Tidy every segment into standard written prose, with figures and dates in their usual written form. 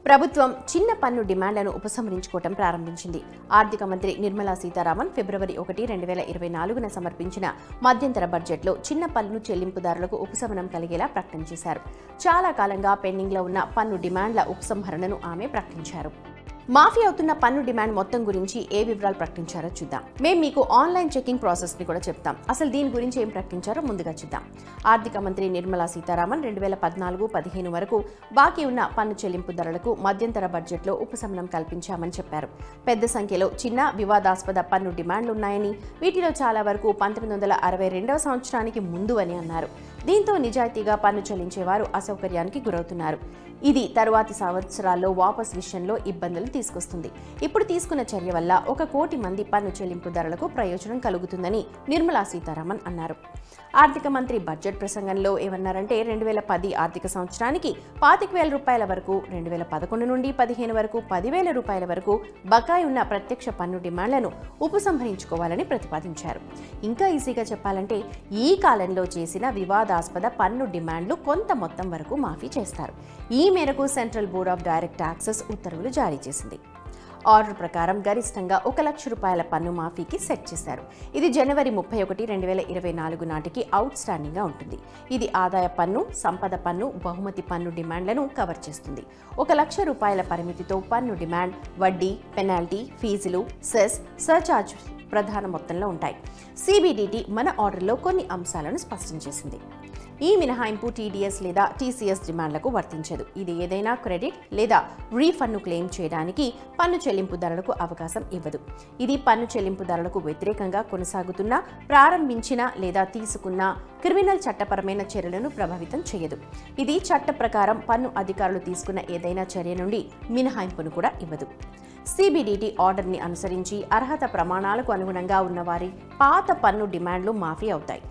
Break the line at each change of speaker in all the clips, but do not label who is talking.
ప్రభుత్వం చిన్న పన్ను డిమాండ్లను ఉపసంహరించుకోవటం ప్రారంభించింది. ఆర్థిక మంత్రి నిర్మలా సీతారామన్ ఫిబ్రవరి 1, 2024న సమర్పించిన మధ్యంతర బడ్జెట్లో చిన్న పన్ను చెల్లింపుదారులకు ఉపశమనం కలిగేలా ప్రకటన చేశారు. చాలా కాలంగా పెండింగ్లో ఉన్న పన్ను డిమాండ్ల ఉపసంహరణను ఆమె ప్రకటించారు. మాఫీ అవుతున్న పన్ను డిమాండ్ మొత్తం గురించి ఏ వివరాలు ప్రకటించారో చూద్దాం. మేము మీకు ఆన్లైన్ చెకింగ్ ప్రాసెస్ని కూడా చెప్తాం. అసలు దీని గురించి ఏం ప్రకటించారో ముందుగా చూద్దాం. ఆర్థిక మంత్రి నిర్మలా సీతారామన్ 2014-15 వరకు బాకీ ఉన్న పన్ను చెల్లింపుదారులకు మధ్యంతర బడ్జెట్లో ఉపశమనం కల్పించామని చెప్పారు. పెద్ద సంఖ్యలో చిన్న వివాదాస్పద పన్ను డిమాండ్లు ఉన్నాయని, వీటిలో చాలా వరకు 1962వ సంవత్సరానికి ముందు అని అన్నారు. దీంతో నిజాయితీగా పన్ను చెల్లించేవారు అసౌకర్యానికి గురవుతున్నారు. ఇది తరువాతి సంవత్సరాల్లో వాపస్ విషయంలో ఇబ్బందులు తీసుకొస్తుంది. ఇప్పుడు తీసుకున్న చర్య వల్ల 1 కోటి మంది పన్ను చెల్లింపుదారులకు ప్రయోజనం కలుగుతుందని నిర్మలా సీతారామన్ అన్నారు. ఆర్థిక మంత్రి బడ్జెట్ ప్రసంగంలో ఏమన్నారంటే 2010 ఆర్థిక సంవత్సరానికి 25,000 రూపాయల వరకు, 2011 నుండి 15 వరకు 10,000 రూపాయల వరకు బకాయి ఉన్న ప్రత్యక్ష పన్ను డిమాండ్లను ఉపసంహరించుకోవాలని ప్రతిపాదించారు. ఇంకా ఈజీగా చెప్పాలంటే ఈ కాలంలో చేసిన వివాదాస్పద పన్ను డిమాండ్లు కొంత మొత్తం వరకు మాఫీ చేస్తారు. ఈ మేరకు central board of direct taxes ఉత్తర్వులు జారీ చేసింది. ఆర్డర్ ప్రకారం గరిష్టంగా 1 లక్ష రూపాయల పన్ను మాఫీకి సెట్ చేశారు. ఇది జనవరి 31, 2024 నాటికి అవుట్ స్టాండింగ్గా ఉంటుంది. ఇది ఆదాయ పన్ను, సంపద పన్ను, బహుమతి పన్ను డిమాండ్లను కవర్ చేస్తుంది. 1 లక్ష రూపాయల పరిమితితో పన్ను డిమాండ్, వడ్డీ, పెనాల్టీ, ఫీజులు, సెస్, సర్చార్జ్ ప్రధాన మొత్తంలో ఉంటాయి. సిబిడిటి మన ఆర్డర్లో కొన్ని అంశాలను స్పష్టం చేసింది. ఈ మినహాయింపు టీడీఎస్ లేదా టీసీఎస్ డిమాండ్లకు వర్తించదు. ఇది ఏదైనా క్రెడిట్ లేదా రీఫండ్ను క్లెయిమ్ చేయడానికి పన్ను చెల్లింపుదారులకు అవకాశం ఇవ్వదు. ఇది పన్ను చెల్లింపుదారులకు వ్యతిరేకంగా కొనసాగుతున్న, ప్రారంభించిన లేదా తీసుకున్న క్రిమినల్ చట్టపరమైన చర్యలను ప్రభావితం చేయదు. ఇది చట్ట ప్రకారం పన్ను అధికారులు తీసుకున్న ఏదైనా చర్య నుండి మినహాయింపును కూడా ఇవ్వదు. సిబిడిటి ఆర్డర్ని అనుసరించి అర్హత ప్రమాణాలకు అనుగుణంగా ఉన్నవారి పాత పన్ను డిమాండ్లు మాఫీ అవుతాయి.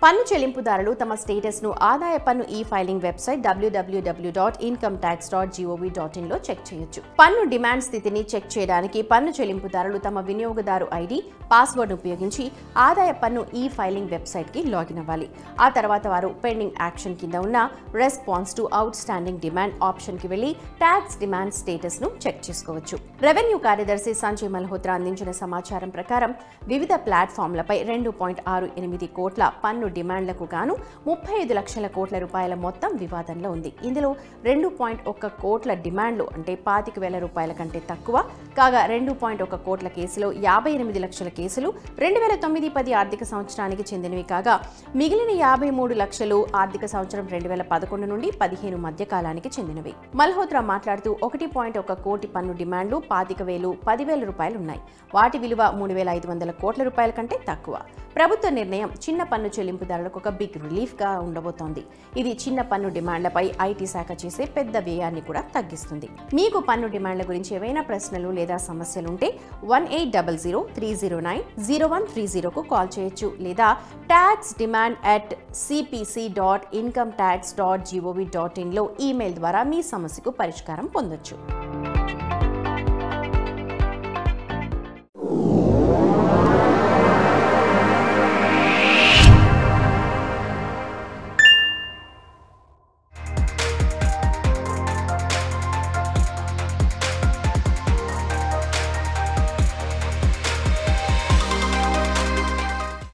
పన్ను చెల్లింపుదారులు తమ స్టేటస్ను ఆదాయ పన్ను ఫైలింగ్ వెబ్సైట్ www.incometax.gov.in లో చెక్ చేయొచ్చు. పన్ను డిమాండ్ స్థితిని చెక్ చేయడానికి పన్ను చెల్లింపుదారులు తమ వినియోగదారు ఐడి, పాస్వర్డ్ను ఉపయోగించి ఆదాయ పన్ను ఫైలింగ్ వెబ్సైట్కి లాగిన్ అవ్వాలి. ఆ తర్వాత వారు పెండింగ్ యాక్షన్ కింద ఉన్న response to outstanding demand ఆప్షన్కి వెళ్లి ట్యాక్స్ డిమాండ్ స్టేటస్ను చెక్ చేసుకోవచ్చు. రెవెన్యూ కార్యదర్శి సంజయ్ మల్హోత్రా అందించిన సమాచారం ప్రకారం వివిధ ప్లాట్ఫామ్లపై 2.68 కోట్ల పన్ను డిమాండ్లకు గాను 35 లక్షల కోట్ల రూపాయల మొత్తం వివాదంలో ఉంది. ఇందులో 2.1 కోట్ల డిమాండ్లు అంటే 25,000 రూపాయల కంటే తక్కువ కాగా 2.1 కోట్ల కేసులో 58 లక్షల కేసులు 2009-10 ఆర్థిక సంవత్సరానికి చెందినవి కాగా మిగిలిన 53 లక్షలు ఆర్థిక సంవత్సరం 2011 నుండి 15 మధ్య కాలానికి చెందినవి. మల్హోత్రా మాట్లాడుతూ 1.1 కోటి పన్ను డిమాండ్లు 25,000, 10,000 రూపాయలు ఉన్నాయి. వాటి విలువ 3,500 కోట్ల రూపాయల కంటే తక్కువ. ప్రభుత్వ నిర్ణయం చిన్న పన్ను చెల్లింపుదారులకు ఒక బిగ్ రిలీఫ్గా ఉండబోతోంది. ఇది చిన్న పన్ను డిమాండ్లపై ఐటీ శాఖ చేసే పెద్ద వ్యయాన్ని కూడా తగ్గిస్తుంది. మీకు పన్ను డిమాండ్ల గురించి ఏవైనా ప్రశ్నలు లేదా సమస్యలుంటే 1800-309-0130కు కాల్ చేయొచ్చు లేదా taxdemand@cpc.incometax.gov.in లో ఈమెయిల్ ద్వారా మీ సమస్యకు పరిష్కారం పొందొచ్చు.